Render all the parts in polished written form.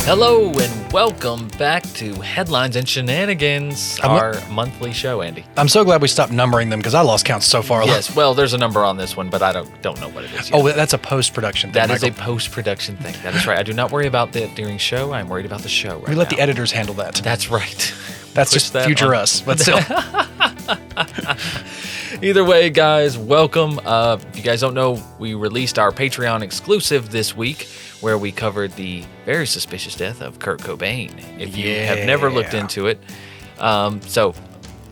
Hello and welcome back to Headlines and Shenanigans, our monthly show, Andy. I'm so glad we stopped numbering them because I lost count so far. Yes, well, there's a number on this one, but I don't know what it is yet. Oh, that's a post-production thing, That is Michael. a post-production thing. That is right. I do not worry about that during show. I'm worried about the show right We let now. the editors handle that. That's right. That's Push just that future on. us, but still. Either way, guys, welcome. If you guys don't know, we released our Patreon exclusive this week where we covered the very suspicious death of Kurt Cobain. If you have never looked into it. So,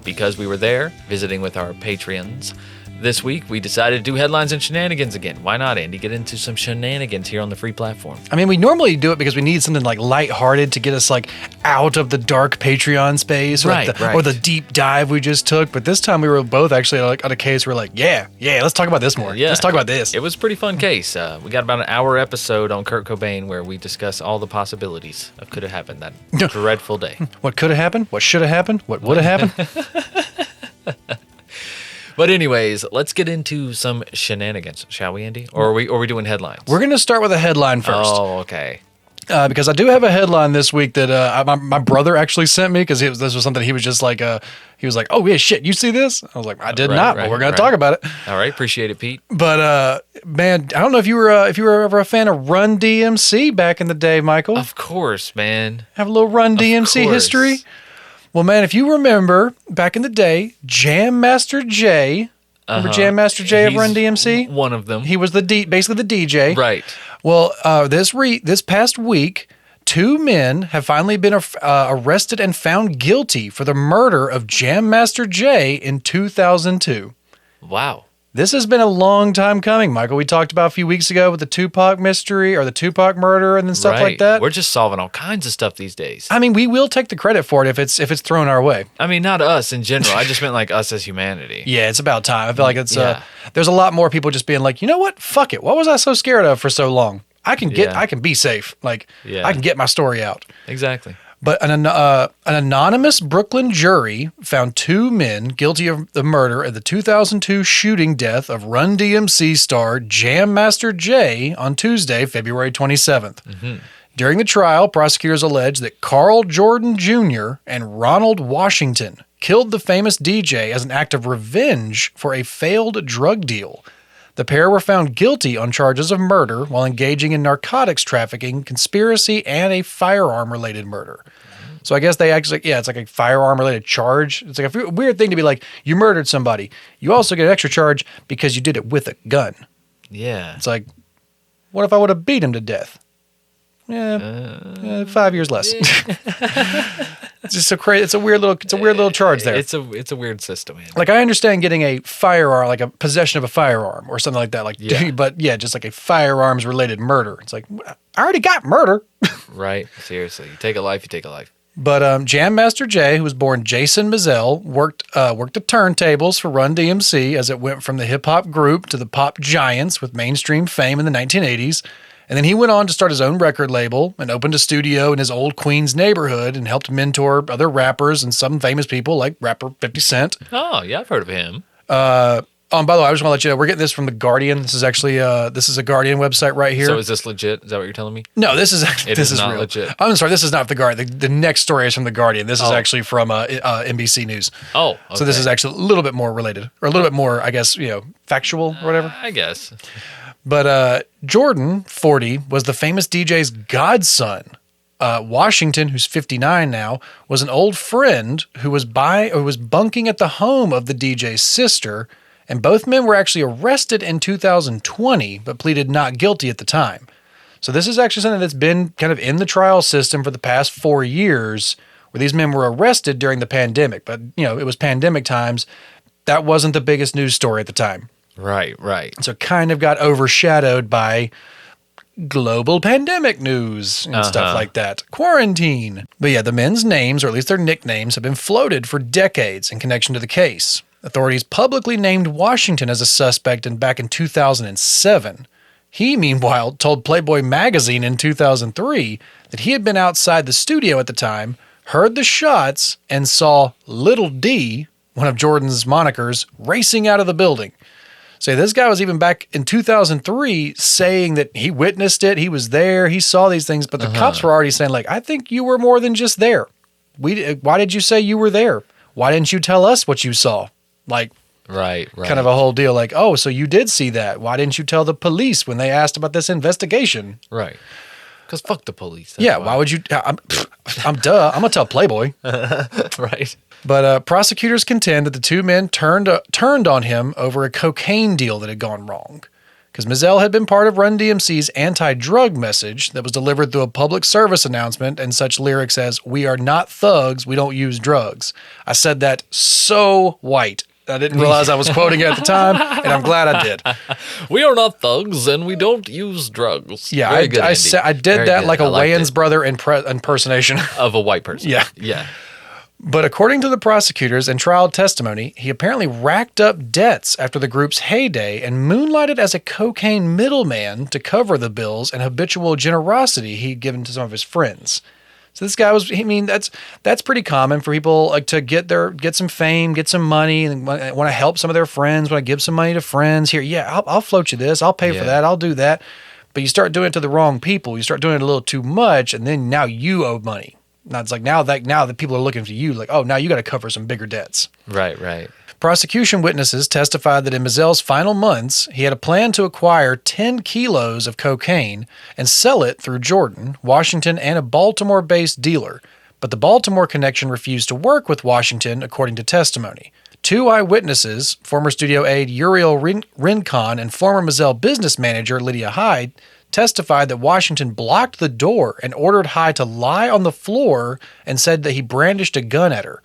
because we were there visiting with our Patreons this week, we decided to do Headlines and Shenanigans again. Why not, Andy? Get into some shenanigans here on the free platform. I mean, we normally do it because we need something like lighthearted to get us like out of the dark Patreon space, or, or the deep dive we just took. But this time we were both actually like on a case. We're like, yeah, let's talk about this more. Yeah. Let's talk about this. It was a pretty fun case. We got about an hour episode on Kurt Cobain where we discuss all the possibilities of could have happened that dreadful day. What could have happened? What should have happened? What would have happened? But anyways, let's get into some shenanigans, shall we, Andy? Or are we doing headlines? We're going to start with a headline first. Oh, okay. Because I do have a headline this week that my brother actually sent me because this was something he was just like, he was like, oh, yeah, shit, you see this? I was like, I did not, but we're going to talk about it. All right, appreciate it, Pete. But, man, I don't know if you were ever a fan of Run DMC back in the day, Michael. Of course, man. Have a little Run DMC history? Well, man, if you remember back in the day, Jam Master Jay, remember Jam Master Jay of Run DMC? One of them. He was basically the DJ. Right. Well, this past week, two men have finally been arrested and found guilty for the murder of Jam Master Jay in 2002. Wow. This has been a long time coming, Michael. We talked about a few weeks ago with the Tupac mystery or the Tupac murder and then stuff like that. We're just solving all kinds of stuff these days. I mean, we will take the credit for it if it's thrown our way. I mean, not us in general. I just meant like us as humanity. Yeah, it's about time. I feel like it's there's a lot more people just being like, you know what? Fuck it. What was I so scared of for so long? I can be safe. Like I can get my story out. Exactly. But an anonymous Brooklyn jury found two men guilty of the murder of the 2002 shooting death of Run DMC star Jam Master Jay on Tuesday, February 27th. Mm-hmm. During the trial, prosecutors alleged that Carl Jordan Jr. and Ronald Washington killed the famous DJ as an act of revenge for a failed drug deal. The pair were found guilty on charges of murder while engaging in narcotics trafficking, conspiracy, and a firearm-related murder. So I guess they actually, it's like a firearm-related charge. It's like a weird thing to be like, you murdered somebody. You also get an extra charge because you did it with a gun. Yeah. It's like, what if I would have beat him to death? 5 years less. Yeah. It's just so crazy. It's a weird little charge there. It's a weird system. Man. Like I understand getting a firearm, like a possession of a firearm or something like that. Like, but just like a firearms related murder. It's like I already got murder. Right. Seriously, you take a life. But Jam Master Jay, who was born Jason Mizell, worked the turntables for Run DMC as it went from the hip hop group to the pop giants with mainstream fame in the 1980s. And then he went on to start his own record label and opened a studio in his old Queens neighborhood and helped mentor other rappers and some famous people like rapper 50 Cent. Oh, yeah, I've heard of him. By the way, I just want to let you know, we're getting this from The Guardian. This is actually, this is a Guardian website right here. So is this legit? Is that what you're telling me? No, this is actually, this is not real. Legit. I'm sorry, this is not The Guardian. The next story is from The Guardian. This is actually from NBC News. Oh, okay. So this is actually a little bit more related, or a little bit more, I guess, factual or whatever. I guess. But Jordan, 40, was the famous DJ's godson. Washington, who's 59 now, was an old friend who was bunking at the home of the DJ's sister, and both men were actually arrested in 2020, but pleaded not guilty at the time. So this is actually something that's been kind of in the trial system for the past 4 years, where these men were arrested during the pandemic. But, it was pandemic times. That wasn't the biggest news story at the time. Right. So kind of got overshadowed by global pandemic news and stuff like that. Quarantine. But yeah, the men's names, or at least their nicknames, have been floated for decades in connection to the case. Authorities publicly named Washington as a suspect back in 2007. He, meanwhile, told Playboy magazine in 2003 that he had been outside the studio at the time, heard the shots, and saw Little D, one of Jordan's monikers, racing out of the building. So this guy was even back in 2003 saying that he witnessed it, he was there, he saw these things, but the cops were already saying, like, I think you were more than just there. Why did you say you were there? Why didn't you tell us what you saw? Like, right. Kind of a whole deal. Like, oh, so you did see that. Why didn't you tell the police when they asked about this investigation? Right. Because fuck the police. Yeah, why would you? I'm duh. I'm going to tell Playboy. Right. But prosecutors contend that the two men turned on him over a cocaine deal that had gone wrong. Because Mizell had been part of Run DMC's anti-drug message that was delivered through a public service announcement and such lyrics as, "We are not thugs, we don't use drugs." I said that so white. I didn't realize I was quoting it at the time, and I'm glad I did. We are not thugs, and we don't use drugs. Yeah, I did Very that good. like a I liked Wayans it. brother impersonation. Of a white person. Yeah. Yeah. But according to the prosecutors and trial testimony, he apparently racked up debts after the group's heyday and moonlighted as a cocaine middleman to cover the bills and habitual generosity he'd given to some of his friends. So this guy that's pretty common for people like to get some fame, get some money, and want to help some of their friends, want to give some money to friends. Here, yeah, I'll float you this, I'll pay for that, I'll do that. But you start doing it to the wrong people, you start doing it a little too much, and then now you owe money. Now it's like now that people are looking for you, like, oh, now you got to cover some bigger debts. Right. Prosecution witnesses testified that in Mizell's final months, he had a plan to acquire 10 kilos of cocaine and sell it through Jordan, Washington, and a Baltimore-based dealer. But the Baltimore connection refused to work with Washington, according to testimony. Two eyewitnesses, former studio aide Uriel Rincon and former Mizell business manager Lydia Hyde, testified that Washington blocked the door and ordered Hyde to lie on the floor and said that he brandished a gun at her.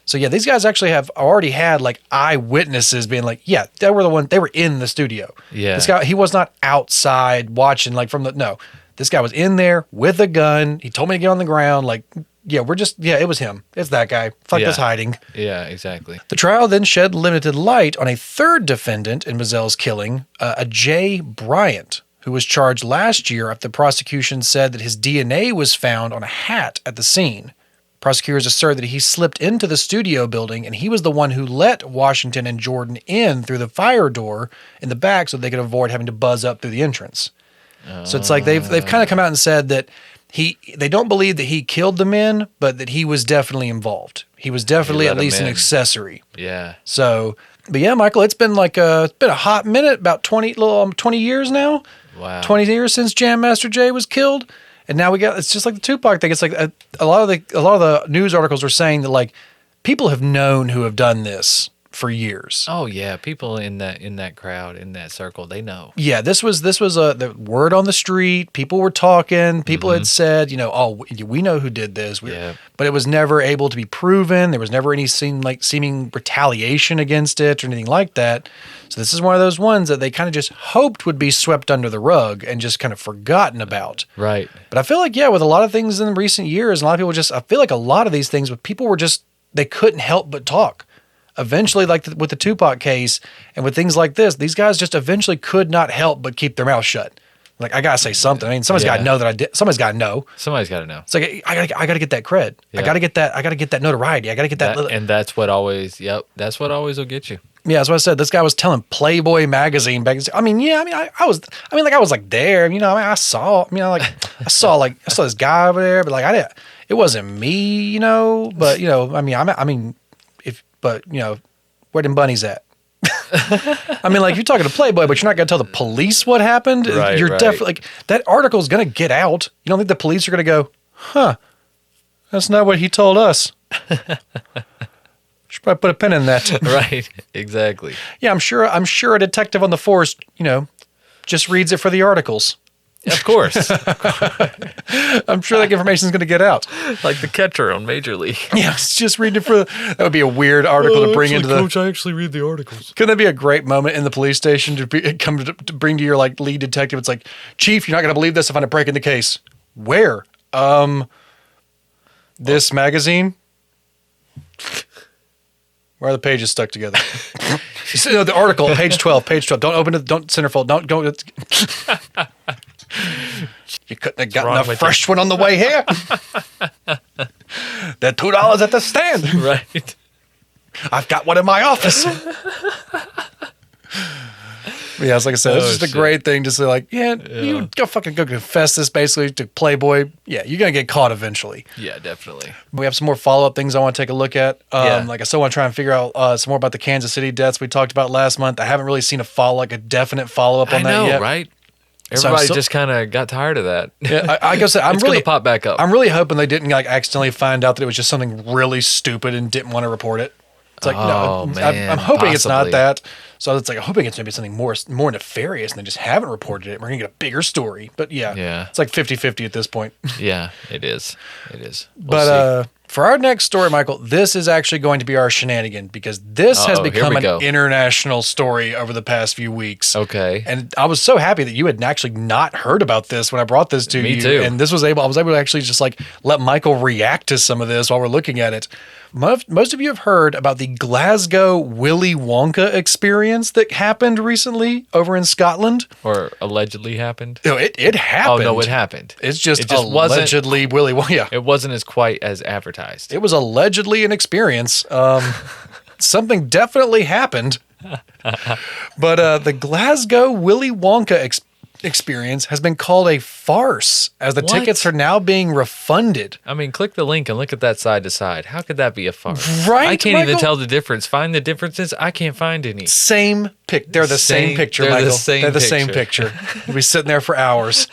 So yeah, these guys actually have already had like eyewitnesses being like, yeah, they were in the studio. Yeah. This guy, he was not outside watching like no, this guy was in there with a gun. He told me to get on the ground. Like, yeah, it was him. It's that guy. Fuck this hiding. Yeah, exactly. The trial then shed limited light on a third defendant in Mizell's killing, a Jay Bryant, who was charged last year after the prosecution said that his DNA was found on a hat at the scene. Prosecutors assert that he slipped into the studio building and he was the one who let Washington and Jordan in through the fire door in the back so they could avoid having to buzz up through the entrance. So it's like they've kind of come out and said that they don't believe that he killed the men, but that he was definitely involved. He was definitely at least an accessory. Yeah. So, but yeah, Michael, it's been a hot minute, about 20 years now. Wow. 20 years since Jam Master Jay was killed. And now it's just like the Tupac thing. It's like a lot of the news articles were saying that like people have known who have done this for years. Oh yeah, people in that crowd, in that circle, they know. Yeah, this was the word on the street. People were talking. People had said, oh, we know who did this. But it was never able to be proven. There was never any seeming retaliation against it or anything like that. So this is one of those ones that they kind of just hoped would be swept under the rug and just kind of forgotten about. Right. But I feel like, yeah, with a lot of things in recent years, a lot of people I feel like a lot of these things, but people were they couldn't help but talk. Eventually, like with the Tupac case and with things like this, these guys just eventually could not help but keep their mouth shut. Like, I gotta say something. I mean, somebody's got to know that I did. Somebody's got to know. Somebody's got to know. It's like I gotta get that cred. Yeah. I gotta get that notoriety. I gotta get that. And that's what always. Yep. That's what always will get you. Yeah, that's what I said. This guy was telling Playboy magazine back. I was there. I saw this guy over there, but it wasn't me. But where them bunnies at? I mean, like, you're talking to Playboy, but you're not going to tell the police what happened. Right, you're definitely like, that article is going to get out. You don't think the police are going to go, huh? That's not what he told us. Should probably put a pin in that. Right. Exactly. Yeah, I'm sure a detective on the force, just reads it for the articles. Of course. I'm sure that information is going to get out. Like the catcher on Major League. Yeah, it's just reading it that would be a weird article to bring into the... Coach, I actually read the articles. Couldn't that be a great moment in the police station to bring to your lead detective? It's like, Chief, you're not going to believe this if I'm breaking the case. Where? This magazine? Where are the pages stuck together? The article, page 12. Don't open it. Don't centerfold. Don't go. You couldn't have gotten a fresh one on the way here. They're $2 at the stand. Right. I've got one in my office. Yeah, it's like I said, it's Oh, just a shit. great thing to say, like, you go confess this basically to Playboy. Yeah, you're going to get caught eventually. Yeah, definitely. We have some more follow-up things I want to take a look at. Yeah. Like I still want to try and figure out some more about the Kansas City deaths we talked about last month. I haven't really seen a definite follow-up on I that know, yet. right? So I'm Everybody still- just kind of got tired of that. Yeah, I guess I'm It's really gonna pop back up. I'm really hoping they didn't like accidentally find out that it was just something really stupid and didn't want to report it. It's like Oh, no, man, I'm hoping it's not possibly. that. So it's like I'm hoping it's maybe something more nefarious and they just haven't reported it. We're gonna get a bigger story, but Yeah. it's like 50-50 at this point. Yeah, it is. It is. We'll But see. for our next story, Michael, this is actually going to be our shenanigan because this has Uh-oh, here become we an go. international story over the past few weeks. Okay. And I was so happy that you had actually not heard about this when I brought this to Me you. too. And I was able to actually just like let Michael react to some of this while we're looking at it. Most of you have heard about the Glasgow Willy Wonka experience that happened recently over in Scotland. Or allegedly happened. No, it happened. Oh no, it happened. It's just, It just wasn't- allegedly Willy Wonka. Yeah. It wasn't as quite as advertised. It was allegedly an experience. Something definitely happened. But the Glasgow Willy Wonka experience has been called a farce as the What? tickets are now being refunded. I mean, click the link and look at that side to side. How could that be a farce? Right, I can't even Michael? tell the difference. Find the differences. I can't find any. Same pic. They're the same Same- picture, they're the Michael. same they're the same picture. You'll be sitting there for hours.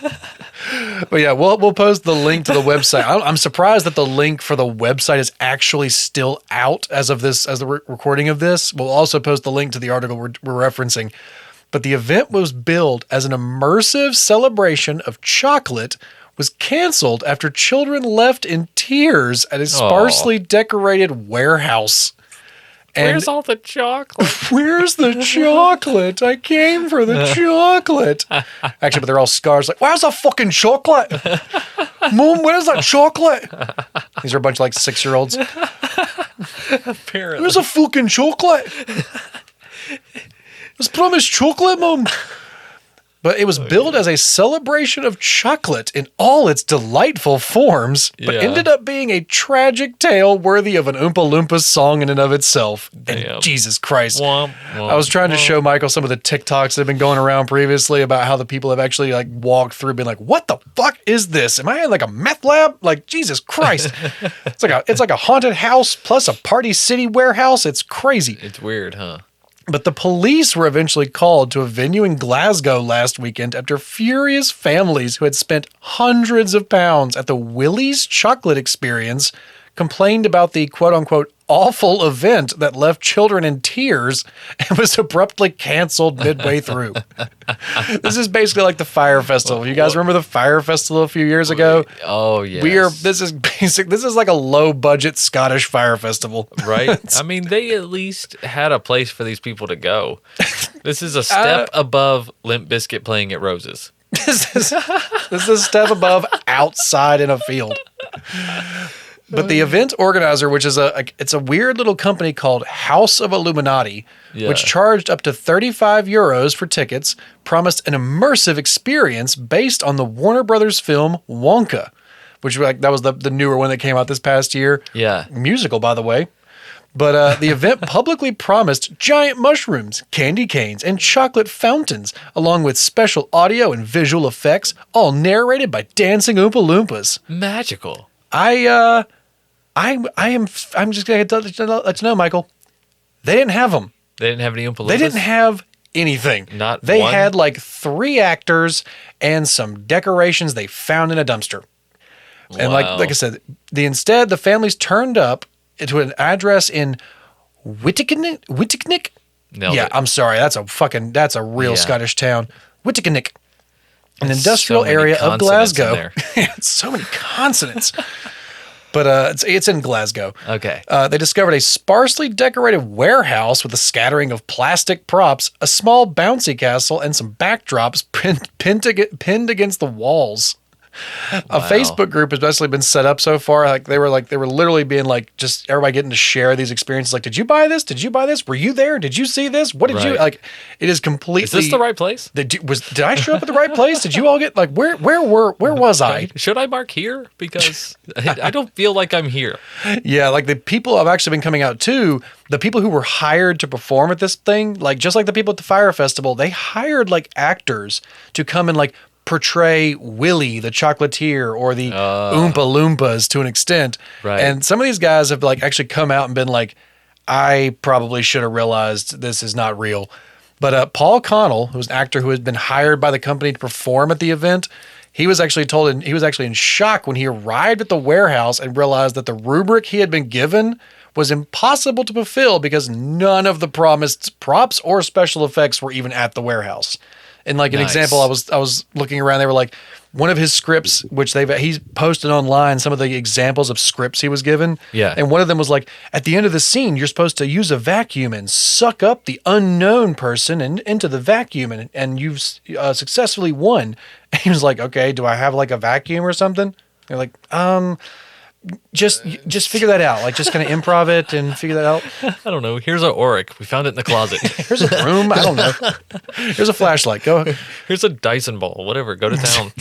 But yeah, we'll post the link to the website. I'm surprised that the link for the website is actually still out as of this, as the recording of this. We'll also post the link to the article we're referencing. But the event was billed as an immersive celebration of chocolate, was canceled after children left in tears at a sparsely decorated warehouse. And Where's all the chocolate? where's the chocolate? I came for the chocolate. Actually, but they're all scars. Like, where's the fucking chocolate? Mom, where's that chocolate? These are a bunch of like 6-year-olds. Apparently. Where's the fucking chocolate? It was promised chocolate, Mom. But it was billed as a celebration of chocolate in all its delightful forms, but Yeah. ended up being a tragic tale worthy of an Oompa Loompas song in and of itself. Damn. And Jesus Christ. Womp, womp, I was trying to womp. show Michael some of the TikToks that have been going around previously about how the people have actually like walked through being like, what the fuck is this? Am I in like a meth lab? Like, Jesus Christ. It's like a haunted house plus a Party City warehouse. It's crazy. It's weird, huh? But the police were eventually called to a venue in Glasgow last weekend after furious families who had spent hundreds of pounds at the Willy's Chocolate Experience complained about the quote-unquote awful event that left children in tears and was abruptly canceled midway through. This is basically like the Fire Festival. You guys remember the Fire Festival a few years ago? Oh, yeah. This is like a low-budget Scottish fire festival. Right? I mean, they at least had a place for these people to go. This is a step above Limp Bizkit playing at Roses. This is a step above outside in a field. But the event organizer, which is it's a weird little company called House of Illuminati, Yeah. which charged up to 35 euros for tickets, promised an immersive experience based on the Warner Brothers film Wonka, which that was the newer one that came out this past year. Yeah. Musical, by the way. But the event publicly promised giant mushrooms, candy canes, and chocolate fountains, along with special audio and visual effects, all narrated by dancing Oompa Loompas. Magical. I'm just gonna let you know, Michael. They didn't have them. They didn't have any Oompa Loompas? They didn't have anything. Not They one? had like 3 actors and some decorations they found in a dumpster. And Wow. like I said, instead the families turned up to an address in Wittignick. Nailed Yeah, it. I'm sorry. That's a real Yeah. Scottish town. Wittignick. An There's industrial so many area of consonants in Glasgow. there. It's so many consonants. But it's in Glasgow. Okay. They discovered a sparsely decorated warehouse with a scattering of plastic props, a small bouncy castle, and some backdrops pinned against the walls. A Facebook group has basically been set up so far. They were literally being like, just everybody getting to share these experiences. Like, did you buy this? Did you buy this? Were you there? Did you see this? What did you like? It is completely. Is this the right place? Did I show up at the right place? Did you all get like where was I? Should I mark here? Because I don't feel like I'm here. Yeah, like the people have actually been coming out too. The people who were hired to perform at this thing, like just like the people at the Fire Festival, they hired like actors to come and like portray Willy the chocolatier or the Oompa Loompas to an extent. Right. And some of these guys have like actually come out and been like, I probably should have realized this is not real. But Paul Connell, who's an actor who had been hired by the company to perform at the event, he was actually in shock when he arrived at the warehouse and realized that the rubric he had been given was impossible to fulfill because none of the promised props or special effects were even at the warehouse. And like an example, I was looking around, they were like, one of his scripts, which he's posted online, some of the examples of scripts he was given. Yeah. And one of them was like, at the end of the scene, you're supposed to use a vacuum and suck up the unknown person into the vacuum, and you've successfully won. And he was like, okay, do I have like a vacuum or something? They're like, just figure that out. Like, just kind of improv it and figure that out. I don't know. Here's our Auric. We found it in the closet. Here's a broom. I don't know. Here's a flashlight. Go. Here's a Dyson ball. Whatever. Go to town.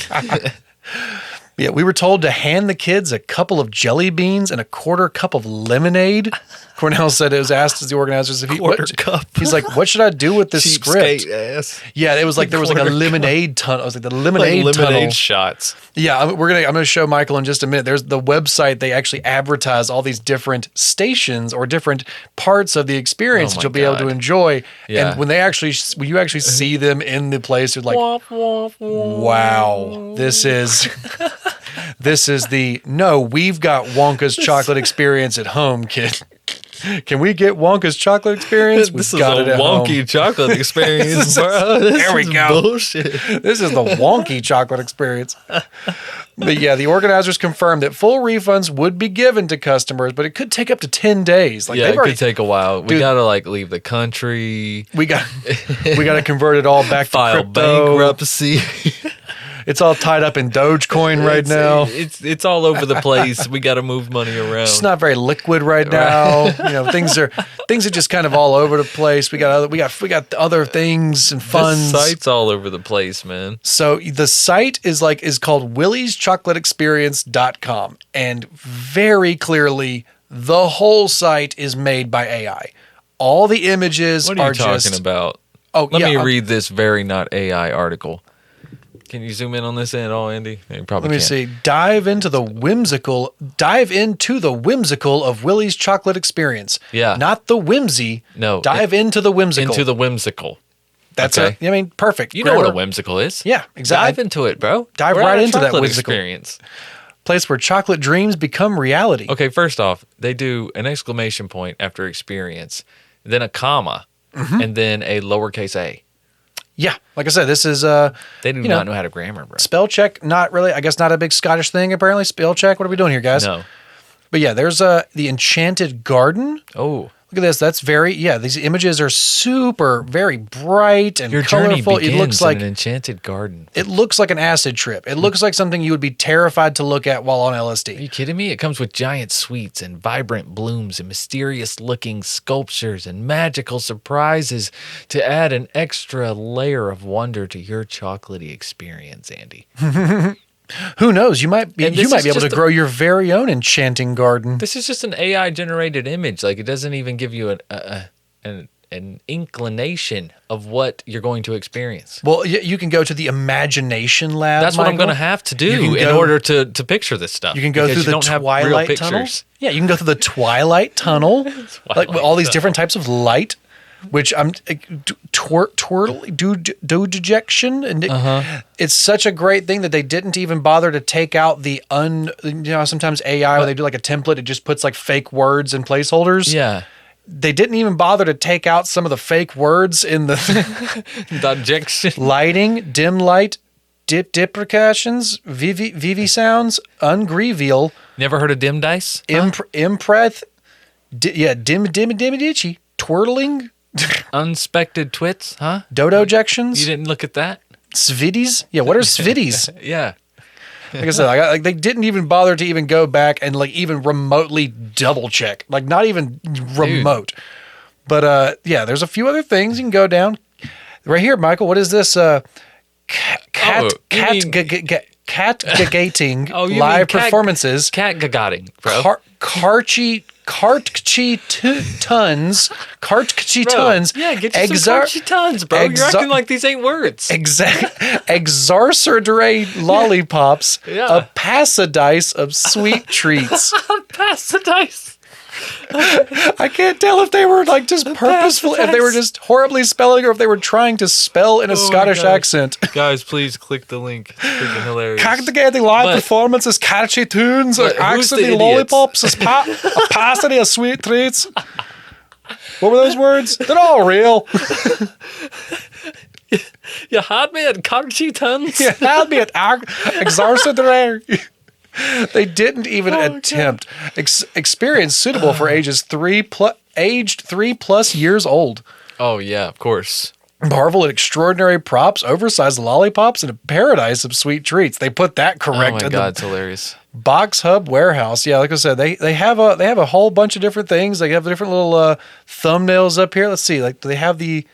Yeah, we were told to hand the kids a couple of jelly beans and a quarter cup of lemonade. Cornell said it was asked as the organizers if cup. He's like, what should I do with this script? Ass. Yeah, it was like there was like a lemonade tunnel. I was like the lemonade tunnel shots. Yeah, I'm gonna show Michael in just a minute. There's the website. They actually advertise all these different stations or different parts of the experience that you'll be able to enjoy. Yeah. And when you actually see them in the place, you're like, wow, this is we've got Wonka's chocolate experience at home, kid. Can we get Wonka's chocolate experience? This is a wonky chocolate experience, bro. There we go. Bullshit. This is the wonky chocolate experience. But yeah, the organizers confirmed that full refunds would be given to customers, but it could take up to 10 days. Like, it could take a while. We gotta like leave the country. We got to convert it all back to crypto. Bankruptcy. It's all tied up in Dogecoin right now. It's all over the place. We got to move money around. It's not very liquid right now. Things are just kind of all over the place. We got other things and funds. The site's all over the place, man. So the site is called WillysChocolateExperience.com, and very clearly the whole site is made by AI. All the images What are you talking about? Let me read this very not AI article. Can you zoom in on this at all, Andy? You probably Let me see. Dive into the whimsical of Willy's chocolate experience. Yeah. Not the whimsy. No. Dive into the whimsical. Into the whimsical. That's okay. Perfect. You know what a whimsical is. Yeah, exactly. Dive into it, bro. Dive right into that whimsical experience. Place where chocolate dreams become reality. Okay, first off, they do an exclamation point after experience, then a comma, and then a lowercase a. Yeah, like I said, this is they do not know how to grammar, bro. Spell check, not really. I guess not a big Scottish thing. Apparently, spell check. What are we doing here, guys? No, but yeah, there's the Enchanted Garden. Oh, look at this. That's these images are super, very bright and your colorful. Journey begins it looks like an enchanted garden. It looks like an acid trip. It looks like something you would be terrified to look at while on LSD. Are you kidding me? It comes with giant sweets and vibrant blooms and mysterious-looking sculptures and magical surprises to add an extra layer of wonder to your chocolatey experience, Andy. Who knows? You might be able to grow your very own enchanting garden. This is just an AI-generated image. Like, it doesn't even give you an inclination of what you're going to experience. Well, you can go to the imagination lab. That's what I'm going to have to do in order to picture this stuff. You can go through the Twilight Tunnel. Yeah, you can go through the Twilight Tunnel, like with all these different types of light. Which I'm dejection, and it's such a great thing that they didn't even bother to take out the sometimes AI when they do like a template, it just puts like fake words and placeholders. Yeah, they didn't even bother to take out some of the fake words in the dejection, lighting, dim light, deprecations, VV sounds, ungrevial. Never heard of dim dice? Impreth, dimiditchy, twirling. Unspected twits, huh? Dodo ejections? You didn't look at that? Sviddies? Yeah, what are sviddies? Yeah. Like I said, like they didn't even bother to even go back and like even remotely double check, like not even remote. But yeah, there's a few other things you can go down right here, Michael. What is this? Catgating live performances. Catgating, bro. Cartchi tons. Yeah, get you some Cartchi tons, bro. You're acting like these ain't words. Exarcerdre lollipops. Yeah. A passadice of sweet treats. Passadice. I can't tell if they were like just purposeful, if they were just horribly spelling, or if they were trying to spell in a Scottish accent. Guys, please click the link. It's freaking hilarious. Catgating live performances, Cartchi tunes, actually lollipops, a passadice of sweet treats. What were those words? They're all real. You had me at Cartchi tunes. You had me at Exarcerdre. They didn't even attempt. Experience suitable for aged 3+ years old. Oh yeah, of course. Marvel at extraordinary props, oversized lollipops, and a paradise of sweet treats. They put that correct. Oh my god, it's hilarious. Box Hub Warehouse. Yeah, like I said, they have a whole bunch of different things. They have different little thumbnails up here. Let's see. Like, do they have the?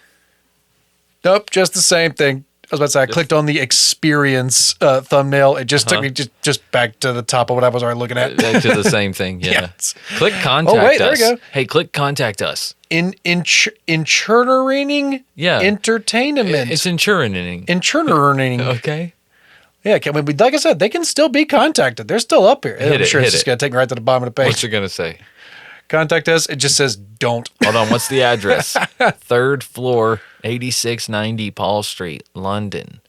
Nope, just the same thing. I was about to say, I clicked on the Experience thumbnail. It just took me just back to the top of what I was already looking at. Back to the same thing, yeah. Yes. Click contact us. Oh, wait, there we go. Hey, click contact us. Entertaining entertainment. It's ensuring. Entertaining. Okay. Yeah, like I said, they can still be contacted. They're still up here. I'm sure it's just going to take me right to the bottom of the page. What's it going to say? Contact us. It just says don't. Hold on. What's the address? 3rd floor, 8690 Paul Street, London.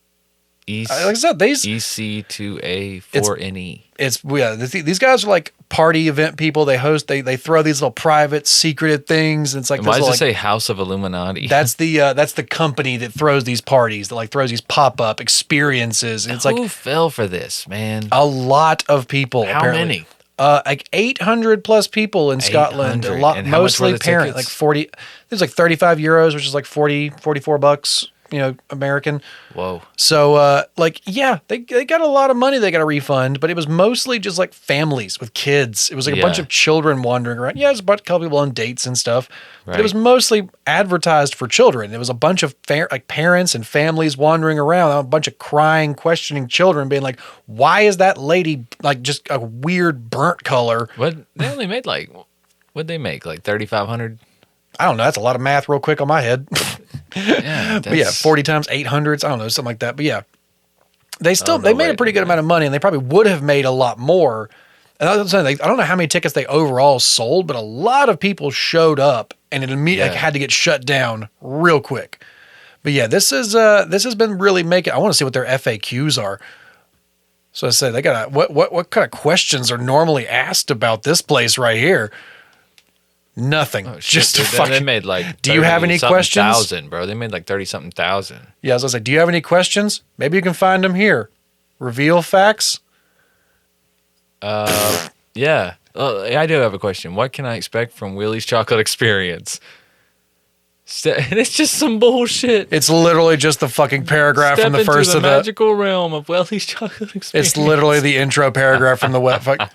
East, like I said, EC2A4NE. These guys are like party event people. They host. They throw these little private, secretive things. And it's like, why does it say House of Illuminati? That's the company that throws these parties. That like throws these pop-up experiences. And it's like, who fell for this, man? A lot of people. How many? Like 800 plus people in Scotland. A lot, mostly parent. Like 40. There's like 35 euros, which is like 44 bucks. American. Whoa. So, they got a lot of money they got to refund, but it was mostly just like families with kids. It was like a bunch of children wandering around. Yeah, it was a couple people on dates and stuff. Right. But it was mostly advertised for children. It was a bunch of parents and families wandering around, a bunch of crying, questioning children, being like, why is that lady like just a weird burnt color? They only made what'd they make? Like 3,500? I don't know. That's a lot of math real quick on my head. Yeah, but yeah, 40 times 800s. I don't know, something like that. But yeah, they made a pretty good amount of money, and they probably would have made a lot more. And I was saying, I don't know how many tickets they overall sold, but a lot of people showed up, and it immediately had to get shut down real quick. But yeah, this has been really making. I want to see what their FAQs are. So I said they got what kind of questions are normally asked about this place right here? Nothing. Oh, just fucking. They made like. Do you have any questions? 1,000, bro. They made like 30-something thousand. Yeah, I was gonna say, do you have any questions? Maybe you can find them here. Reveal facts. Yeah. I do have a question. What can I expect from Willy's Chocolate Experience? And it's just some bullshit. It's literally just the fucking paragraph from the first of the magical realm of Willy's Chocolate Experience. It's literally the intro paragraph from the fuck.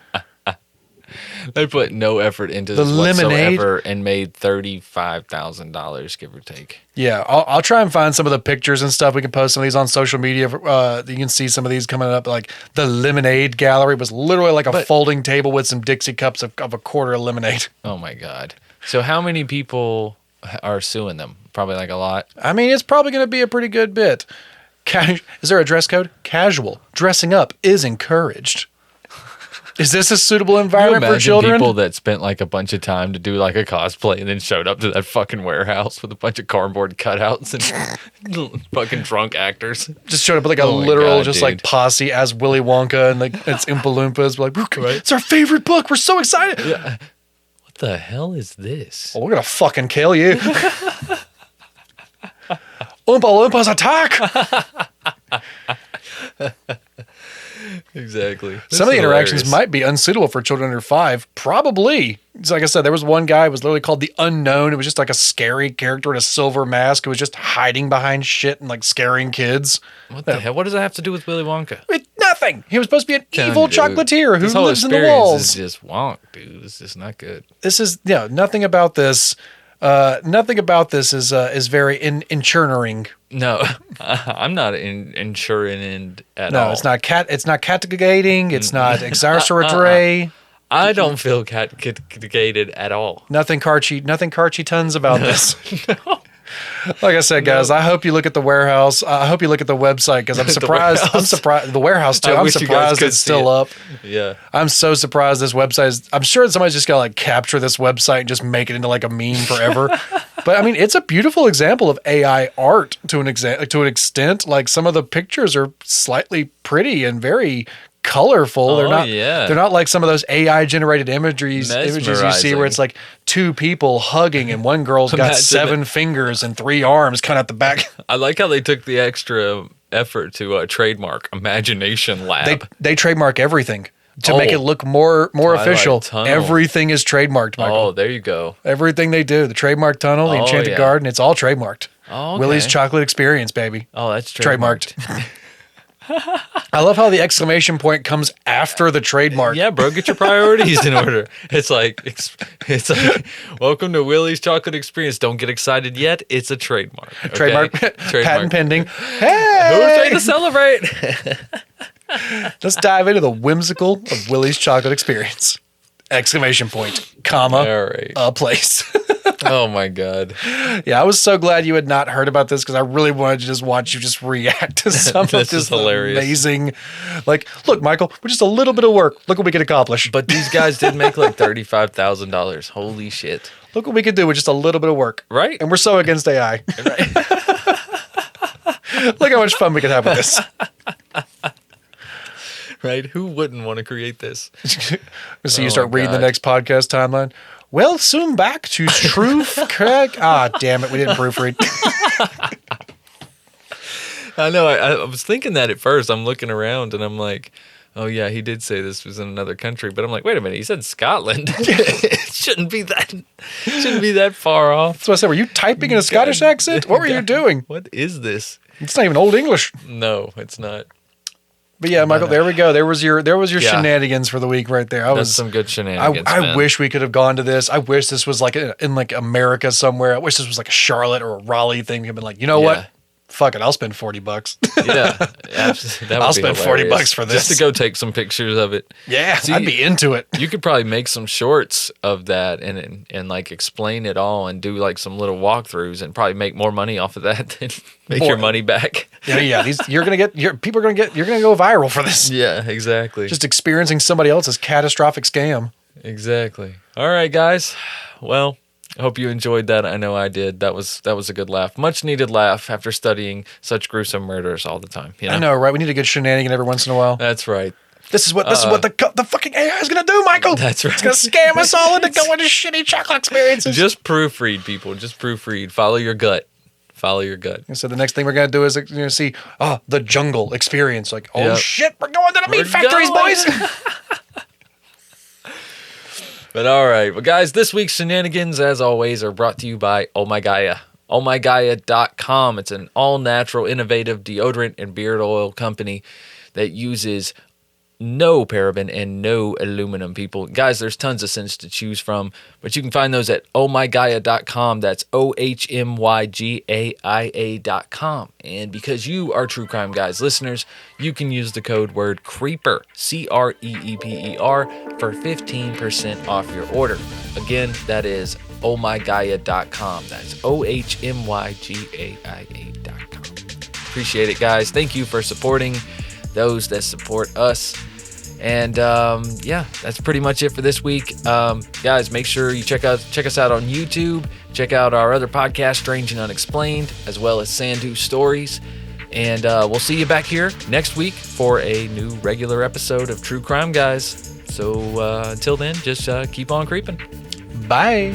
They put no effort into this whatsoever and made $35,000, give or take. Yeah, I'll try and find some of the pictures and stuff. We can post some of these on social media. You can see some of these coming up. Like the lemonade gallery was literally like a folding table with some Dixie cups of a quarter of lemonade. Oh my God. So how many people are suing them? Probably like a lot. I mean, it's probably going to be a pretty good bit. Is there a dress code? Casual. Dressing up is encouraged. Is this a suitable environment for children? People that spent like a bunch of time to do like a cosplay and then showed up to that fucking warehouse with a bunch of cardboard cutouts and fucking drunk actors. Just showed up with like a literal like posse as Willy Wonka and like it's Oompa Loompas. Like, it's our favorite book. We're so excited. Yeah. What the hell is this? Oh, we're gonna fucking kill you. Oompa Loompas attack! Exactly. Some of the interactions might be unsuitable for children under 5. Probably. It's like I said, there was one guy who was literally called the Unknown. It was just like a scary character in a silver mask who was just hiding behind shit and like scaring kids. What the hell? What does that have to do with Willy Wonka? Nothing. nothing. He was supposed to be an evil Dude, chocolatier who this whole lives in the experience walls. is just wonk, dude. It's just not good. This is nothing about this. Nothing about this is very inchurning. No, I'm not insuring at all. No, it's not castigating. It's not exarceratory. I don't feel castigated at all. Nothing Carchy tons about this. No. Like I said, guys, I hope you look at the warehouse. I hope you look at the website because I'm surprised. I'm surprised the warehouse too. I'm surprised it's still up. Yeah, I'm so surprised this website is. I'm sure somebody's just gonna like capture this website and just make it into like a meme forever. But I mean, it's a beautiful example of AI art to an extent. Like some of the pictures are slightly pretty and very colorful. They're not like some of those AI generated images you see where it's like two people hugging and one girl's got 7 fingers and 3 arms kind of at the back. I like how they took the extra effort to trademark Imagination Lab. They trademark everything to make it look more official. Tunnel. Everything is trademarked, Michael. Oh, there you go. Everything they do, the trademark tunnel, the enchanted garden, it's all trademarked. Oh, okay. Willy's Chocolate Experience, baby. Oh, that's trademarked. I love how the exclamation point comes after the trademark. Yeah, bro, get your priorities in order. It's like welcome to Willy's Chocolate Experience. Don't get excited yet. It's a trademark. Okay? Trademark. Patent pending. Hey, who's ready to celebrate? Let's dive into the whimsical of Willy's Chocolate Experience. Exclamation point, comma, all right. A place. Oh my God. Yeah, I was so glad you had not heard about this because I really wanted to just watch you just react to some of this amazing. Like, look, Michael, we're just a little bit of work. Look what we can accomplish. But these guys did make like $35,000. Holy shit. Look what we could do with just a little bit of work. Right. And we're so against AI. Right. Look how much fun we could have with this. Right? Who wouldn't want to create this? So you start reading the next podcast timeline. Well, soon back to truth, correct? Ah, damn it, we didn't proofread. I know. I was thinking that at first. I'm looking around and I'm like, oh yeah, he did say this was in another country. But I'm like, wait a minute, he said Scotland. It shouldn't be that far off. That's what I said. Were you typing in a Scottish accent? What were you doing? What is this? It's not even Old English. No, it's not. But yeah, Michael, there we go. There was your shenanigans for the week right there. That's some good shenanigans. I wish we could have gone to this. I wish this was like in like America somewhere. I wish this was like a Charlotte or a Raleigh thing. We could have been like, you know what? Fuck it, I'll spend $40. Yeah, absolutely. I'll spend $40 for this just to go take some pictures of it. Yeah, I'd be into it. You could probably make some shorts of that and like explain it all and do like some little walkthroughs and probably make more money off of that than make your money back. Yeah. You're gonna go viral for this. Yeah, exactly. Just experiencing somebody else's catastrophic scam. Exactly. All right, guys. Well, I hope you enjoyed that. I know I did. That was a good laugh. Much needed laugh after studying such gruesome murders all the time. You know? I know, right? We need a good shenanigan every once in a while. That's right. This is what the fucking AI is gonna do, Michael. That's right. It's gonna scam us all into going to shitty chocolate experiences. Just proofread, people. Just proofread. Follow your gut. Follow your gut. So the next thing we're gonna do is see the jungle experience. Like, shit, we're going to the meat factories, boys. But all right. Well, guys, this week's shenanigans, as always, are brought to you by Oh My Gaia. OhMyGaia.com. It's an all-natural, innovative deodorant and beard oil company that uses no paraben and no aluminum, people. Guys, there's tons of scents to choose from, but you can find those at ohmygaia.com. That's OhMyGaia.com. And because you are True Crime Guys listeners, you can use the code word CREEPER, CREEPER, for 15% off your order. Again, that is ohmygaia.com. That's OhMyGaia.com. Appreciate it, guys. Thank you for supporting those that support us. And that's pretty much it for this week. Guys, make sure you check us out on YouTube. Check out our other podcast, Strange and Unexplained, as well as Sandu Stories. And we'll see you back here next week for a new regular episode of True Crime Guys. So until then, just keep on creeping. Bye.